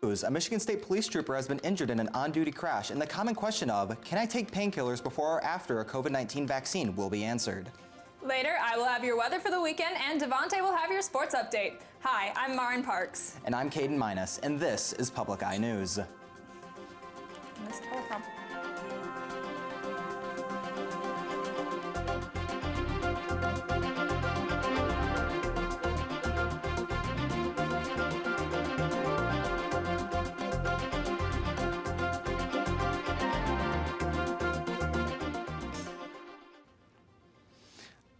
A Michigan State police trooper has been injured in an on-duty crash, and the common question of, can I take painkillers before or after a COVID-19 vaccine, will be answered. Later, I will have your weather for the weekend, and Devontae will have your sports update. Hi, I'm Marin Parks. And I'm Caden Minus, and this is Public Eye News.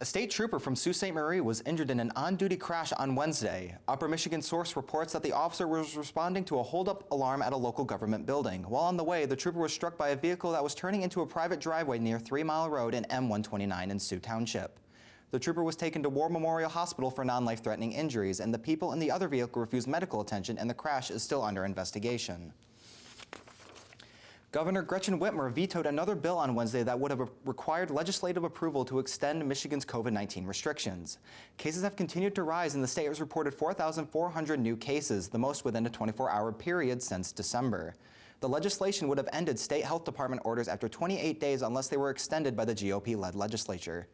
A state trooper from Sault Ste. Marie was injured in an on-duty crash on Wednesday. Upper Michigan source reports that the officer was responding to a hold-up alarm at a local government building. While on the way, the trooper was struck by a vehicle that was turning into a private driveway near 3 Mile Road and M129 in Sioux Township. The trooper was taken to War Memorial Hospital for non-life-threatening injuries, and the people in the other vehicle refused medical attention, and the crash is still under investigation. Governor Gretchen Whitmer vetoed another bill on Wednesday that would have required legislative approval to extend Michigan's COVID-19 restrictions. Cases have continued to rise, and the state has reported 4,400 new cases, the most within a 24-hour period since December. The legislation would have ended state health department orders after 28 days unless they were extended by the GOP-led legislature.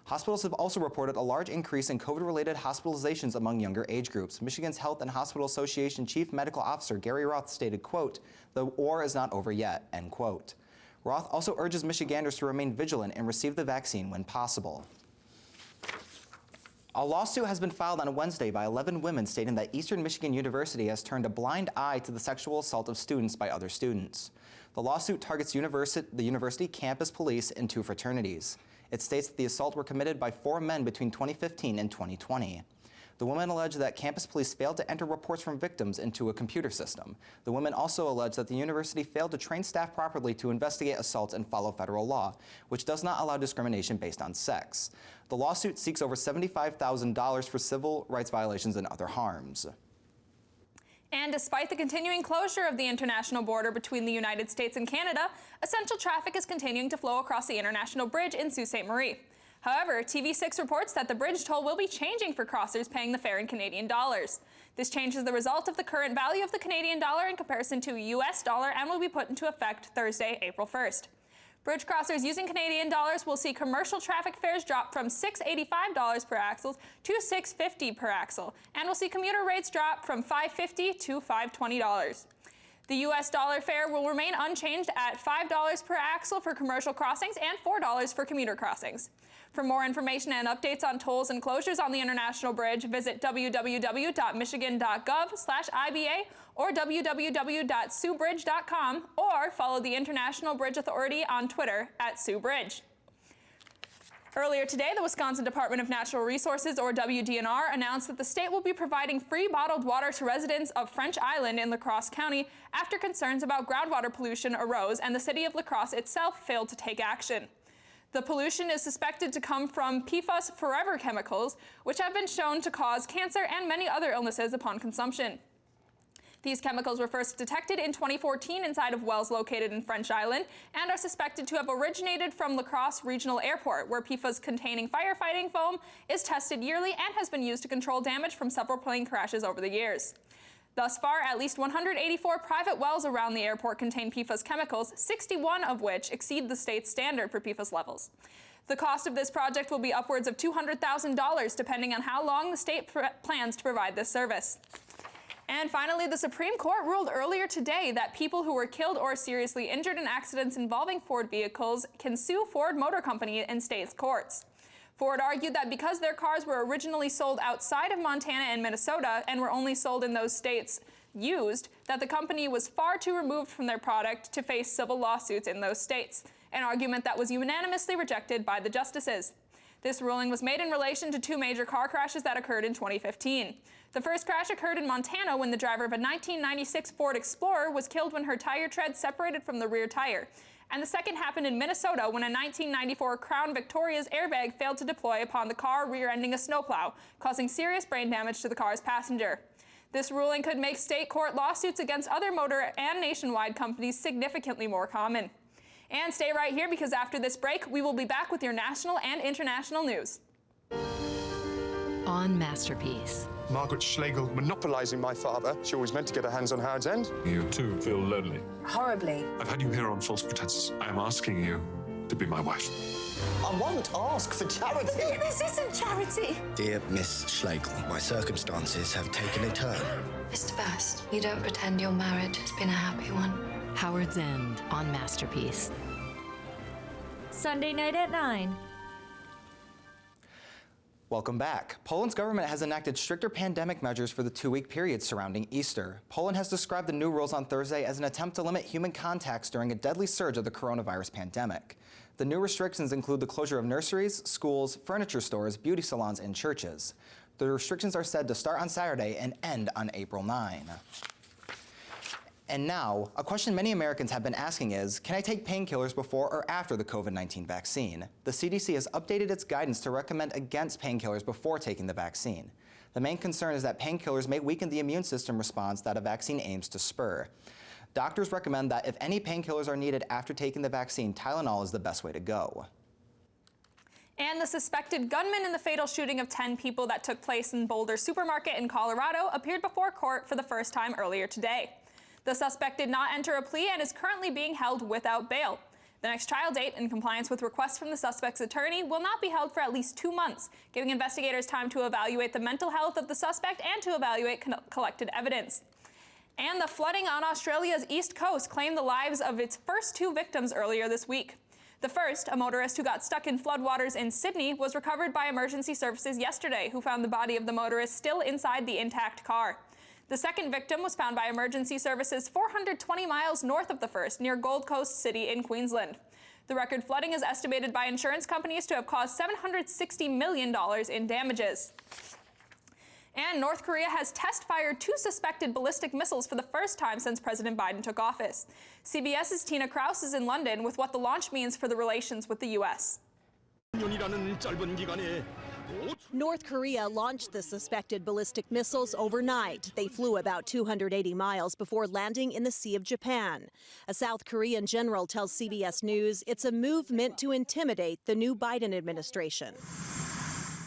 Hospitals have also reported a large increase in COVID-related hospitalizations among younger age groups. Michigan's Health and Hospital Association Chief Medical Officer Gary Roth stated, quote, "The war is not over yet," end quote. Roth also urges Michiganders to remain vigilant and receive the vaccine when possible. A lawsuit has been filed on Wednesday by 11 women stating that Eastern Michigan University has turned a blind eye to the sexual assault of students by other students. The lawsuit targets the university campus police and 2 fraternities. It states that the assaults were committed by 4 men between 2015 and 2020. The women allege that campus police failed to enter reports from victims into a computer system. The women also allege that the university failed to train staff properly to investigate assaults and follow federal law, which does not allow discrimination based on sex. The lawsuit seeks over $75,000 for civil rights violations and other harms. And despite the continuing closure of the international border between the United States and Canada, essential traffic is continuing to flow across the International Bridge in Sault Ste. Marie. However, TV6 reports that the bridge toll will be changing for crossers paying the fare in Canadian dollars. This change is the result of the current value of the Canadian dollar in comparison to a US dollar and will be put into effect Thursday, April 1st. Bridge crossers using Canadian dollars will see commercial traffic fares drop from $685 per axle to $650 per axle, and will see commuter rates drop from $550 to $520. The US dollar fare will remain unchanged at $5 per axle for commercial crossings and $4 for commuter crossings. For more information and updates on tolls and closures on the International Bridge, visit www.michigan.gov/IBA or www.siouxbridge.com, or follow the International Bridge Authority on Twitter @SiouxBridge. Earlier today, the Wisconsin Department of Natural Resources, or WDNR, announced that the state will be providing free bottled water to residents of French Island in La Crosse County after concerns about groundwater pollution arose and the city of La Crosse itself failed to take action. The pollution is suspected to come from PFAS forever chemicals, which have been shown to cause cancer and many other illnesses upon consumption. These chemicals were first detected in 2014 inside of wells located in French Island and are suspected to have originated from La Crosse Regional Airport, where PFAS-containing firefighting foam is tested yearly and has been used to control damage from several plane crashes over the years. Thus far, at least 184 private wells around the airport contain PFAS chemicals, 61 of which exceed the state's standard for PFAS levels. The cost of this project will be upwards of $200,000, depending on how long the state plans to provide this service. And finally, the Supreme Court ruled earlier today that people who were killed or seriously injured in accidents involving Ford vehicles can sue Ford Motor Company in state's courts. Ford argued that because their cars were originally sold outside of Montana and Minnesota and were only sold in those states used, that the company was far too removed from their product to face civil lawsuits in those states, an argument that was unanimously rejected by the justices. This ruling was made in relation to 2 major car crashes that occurred in 2015. The first crash occurred in Montana when the driver of a 1996 Ford Explorer was killed when her tire tread separated from the rear tire. And the second happened in Minnesota when a 1994 Crown Victoria's airbag failed to deploy upon the car rear-ending a snowplow, causing serious brain damage to the car's passenger. This ruling could make state court lawsuits against other motor and nationwide companies significantly more common. And stay right here, because after this break, we will be back with your national and international news. on Masterpiece. Margaret Schlegel monopolising my father. She always meant to get her hands on Howard's End. You too feel lonely. Horribly. I've had you here on false pretenses. I am asking you to be my wife. I won't ask for charity. This isn't charity. Dear Miss Schlegel, my circumstances have taken a turn. Mr. Best, you don't pretend your marriage has been a happy one. Howard's End on Masterpiece. Sunday night at 9. Welcome back. Poland's government has enacted stricter pandemic measures for the 2-week period surrounding Easter. Poland has described the new rules on Thursday as an attempt to limit human contacts during a deadly surge of the coronavirus pandemic. The new restrictions include the closure of nurseries, schools, furniture stores, beauty salons, and churches. The restrictions are said to start on Saturday and end on April 9. And now, a question many Americans have been asking is, can I take painkillers before or after the COVID-19 vaccine? The CDC has updated its guidance to recommend against painkillers before taking the vaccine. The main concern is that painkillers may weaken the immune system response that a vaccine aims to spur. Doctors recommend that if any painkillers are needed after taking the vaccine, Tylenol is the best way to go. And the suspected gunman in the fatal shooting of 10 people that took place in Boulder Supermarket in Colorado appeared before court for the first time earlier today. The suspect did not enter a plea and is currently being held without bail. The next trial date, in compliance with requests from the suspect's attorney, will not be held for at least 2 months, giving investigators time to evaluate the mental health of the suspect and to evaluate collected evidence. And the flooding on Australia's east coast claimed the lives of its first 2 victims earlier this week. The first, a motorist who got stuck in floodwaters in Sydney, was recovered by emergency services yesterday, who found the body of the motorist still inside the intact car. The second victim was found by emergency services 420 miles north of the first, near Gold Coast City in Queensland. The record flooding is estimated by insurance companies to have caused $760 million in damages. And North Korea has test-fired 2 suspected ballistic missiles for the first time since President Biden took office. CBS's Tina Kraus is in London with what the launch means for the relations with the U.S. North Korea launched the suspected ballistic missiles overnight. They flew about 280 miles before landing in the Sea of Japan. A South Korean general tells CBS News it's a move meant to intimidate the new Biden administration.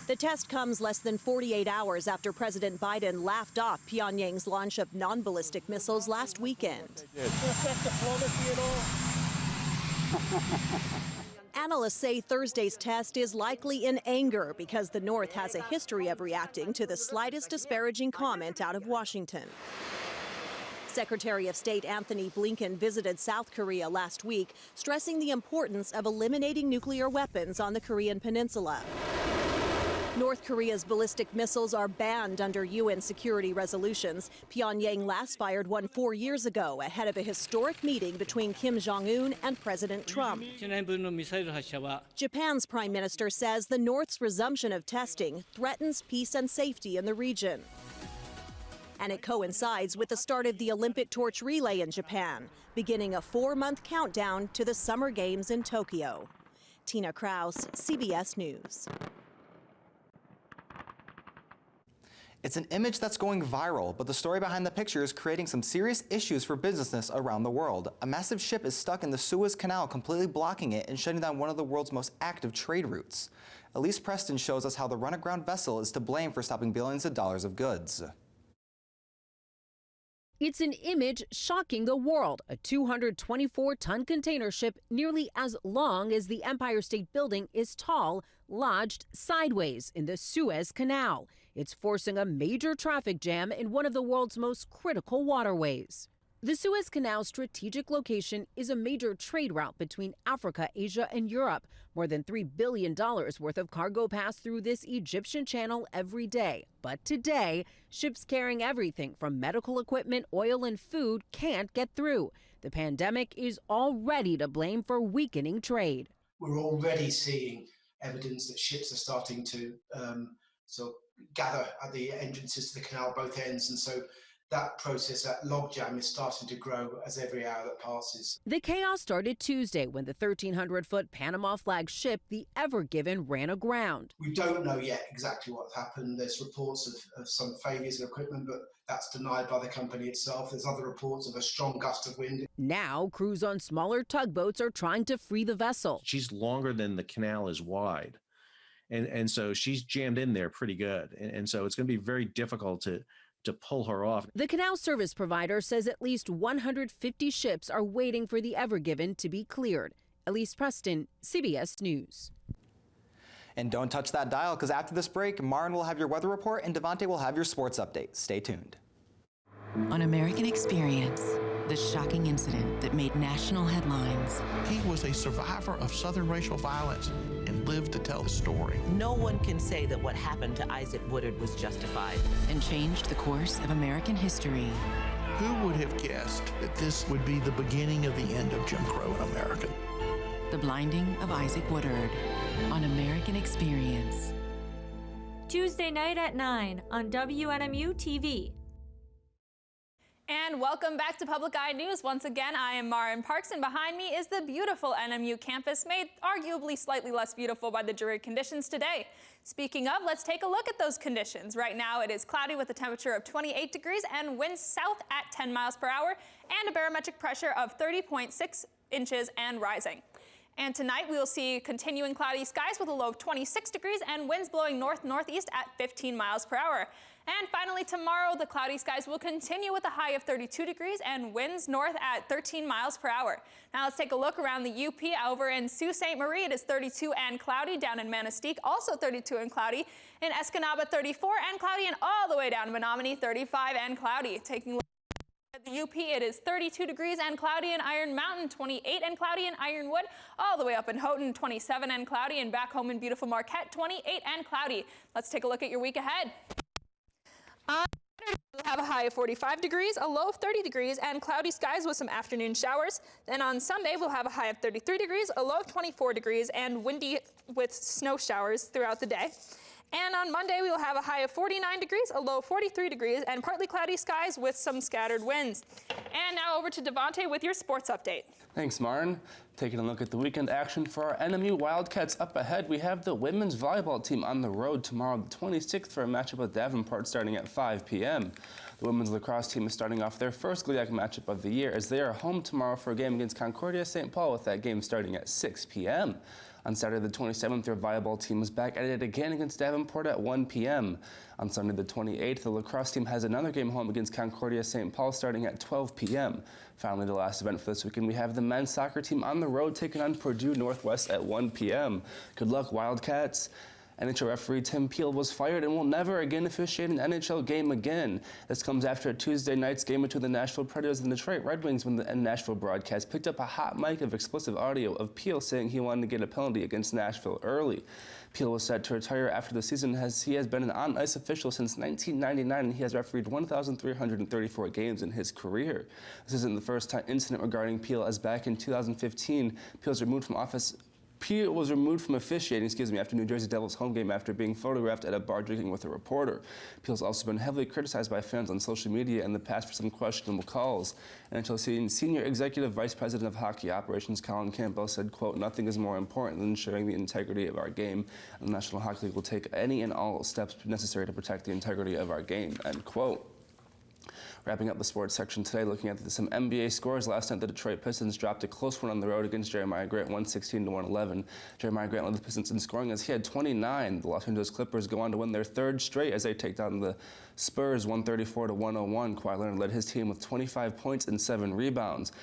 The test comes less than 48 hours after President Biden laughed off Pyongyang's launch of non-ballistic missiles last weekend. Analysts say Thursday's test is likely in anger because the North has a history of reacting to the slightest disparaging comment out of Washington. Secretary of State Anthony Blinken visited South Korea last week, stressing the importance of eliminating nuclear weapons on the Korean peninsula. North Korea's ballistic missiles are banned under UN security resolutions. Pyongyang last fired one 4 years ago ahead of a historic meeting between Kim Jong-un and President Trump. Japan's prime minister says the North's resumption of testing threatens peace and safety in the region. And it coincides with the start of the Olympic torch relay in Japan, beginning a 4-month countdown to the Summer Games in Tokyo. Tina Kraus, CBS News. It's an image that's going viral, but the story behind the picture is creating some serious issues for business around the world. A massive ship is stuck in the Suez Canal, completely blocking it and shutting down one of the world's most active trade routes. Elise Preston shows us how the run-aground vessel is to blame for stopping billions of dollars of goods. It's an image shocking the world. A 224-ton container ship nearly as long as the Empire State Building is tall, lodged sideways in the Suez Canal. It's forcing a major traffic jam in one of the world's most critical waterways. The Suez Canal's strategic location is a major trade route between Africa, Asia, and Europe. More than $3 billion worth of cargo pass through this Egyptian channel every day. But today, ships carrying everything from medical equipment, oil, and food can't get through. The pandemic is already to blame for weakening trade. We're already seeing evidence that ships are starting to gather at the entrances to the canal, both ends, and so that process, that logjam, is starting to grow as every hour that passes. The chaos started Tuesday when the 1,300-foot Panama flag ship, the Ever Given, ran aground. We don't know yet exactly what's happened. There's reports of some failures in equipment, but that's denied by the company itself. There's other reports of a strong gust of wind. Now, crews on smaller tugboats are trying to free the vessel. She's longer than the canal is wide. And so she's jammed in there pretty good. And so it's going to be very difficult to pull her off. The canal service provider says at least 150 ships are waiting for the Ever Given to be cleared. Elise Preston, CBS News. And don't touch that dial, because after this break, Marin will have your weather report and Devontae will have your sports update. Stay tuned. On American Experience, the shocking incident that made national headlines. He was a survivor of Southern racial violence and lived to tell the story. No one can say that what happened to Isaac Woodard was justified. And changed the course of American history. Who would have guessed that this would be the beginning of the end of Jim Crow in America? The Blinding of Isaac Woodard on American Experience. Tuesday night at 9 on WNMU TV. And welcome back to Public Eye News. Once again, I am Marin Parks, and behind me is the beautiful NMU campus, made arguably slightly less beautiful by the dreary conditions today. Speaking of, let's take a look at those conditions. Right now, it is cloudy with a temperature of 28 degrees and winds south at 10 miles per hour, and a barometric pressure of 30.6 inches and rising. And tonight we will see continuing cloudy skies with a low of 26 degrees and winds blowing north-northeast at 15 miles per hour. And finally tomorrow, the cloudy skies will continue with a high of 32 degrees and winds north at 13 miles per hour. Now let's take a look around the UP. Over in Sault Ste. Marie, it is 32 and cloudy. Down in Manistee, also 32 and cloudy. In Escanaba, 34 and cloudy. And all the way down to Menominee, 35 and cloudy. Taking a look at the UP, it is 32 degrees and cloudy in Iron Mountain, 28 and cloudy in Ironwood, all the way up in Houghton, 27 and cloudy, and back home in beautiful Marquette, 28 and cloudy. Let's take a look at your week ahead. We'll have a high of 45 degrees, a low of 30 degrees, and cloudy skies with some afternoon showers. Then on Sunday, we'll have a high of 33 degrees, a low of 24 degrees, and windy with snow showers throughout the day. And on Monday, we will have a high of 49 degrees, a low of 43 degrees, and partly cloudy skies with some scattered winds. And now over to Devontae with your sports update. Thanks, Marin. Taking a look at the weekend action for our NMU Wildcats. Up ahead, we have the women's volleyball team on the road tomorrow, the 26th, for a matchup with Davenport starting at 5 p.m. The women's lacrosse team is starting off their first GLIAC matchup of the year as they are home tomorrow for a game against Concordia St. Paul, with that game starting at 6 p.m. On Saturday the 27th, their volleyball team is back at it again against Davenport at 1 p.m. On Sunday the 28th, the lacrosse team has another game home against Concordia St. Paul starting at 12 p.m. Finally, the last event for this weekend, we have the men's soccer team on the road taking on Purdue Northwest at 1 p.m. Good luck, Wildcats. NHL referee Tim Peel was fired and will never again officiate an NHL game again. This comes after a Tuesday night's game between the Nashville Predators and the Detroit Red Wings when the Nashville broadcast picked up a hot mic of explosive audio of Peel saying he wanted to get a penalty against Nashville early. Peel was set to retire after the season as he has been an on-ice official since 1999 and he has refereed 1,334 games in his career. This isn't the first incident regarding Peel, as back in 2015, Peel was removed from officiating, after New Jersey Devils home game after being photographed at a bar drinking with a reporter. Peel's also been heavily criticized by fans on social media in the past for some questionable calls. NHL Senior Executive Vice President of Hockey Operations Colin Campbell said, quote, "Nothing is more important than ensuring the integrity of our game. And the National Hockey League will take any and all steps necessary to protect the integrity of our game," end quote. Wrapping up the sports section today, looking at some NBA scores. Last night, the Detroit Pistons dropped a close one on the road against Jeremiah Grant, 116-111. Jeremiah Grant led the Pistons in scoring as he had 29. The Los Angeles Clippers go on to win their third straight as they take down the Spurs, 134-101. Kawhi Leonard led his team with 25 points and 7 rebounds.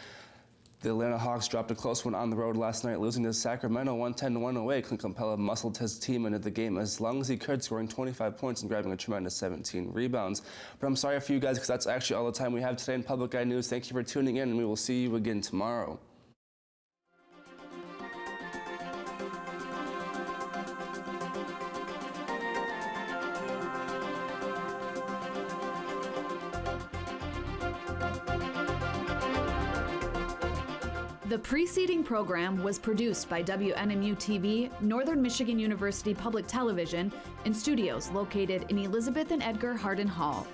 The Atlanta Hawks dropped a close one on the road last night, losing to Sacramento 110-108. Clint Capella muscled his team into the game as long as he could, scoring 25 points and grabbing a tremendous 17 rebounds. But I'm sorry for you guys, because that's actually all the time we have today in Public Eye News. Thank you for tuning in, and we will see you again tomorrow. The preceding program was produced by WNMU TV, Northern Michigan University Public Television, in studios located in Elizabeth and Edgar Hardin Hall.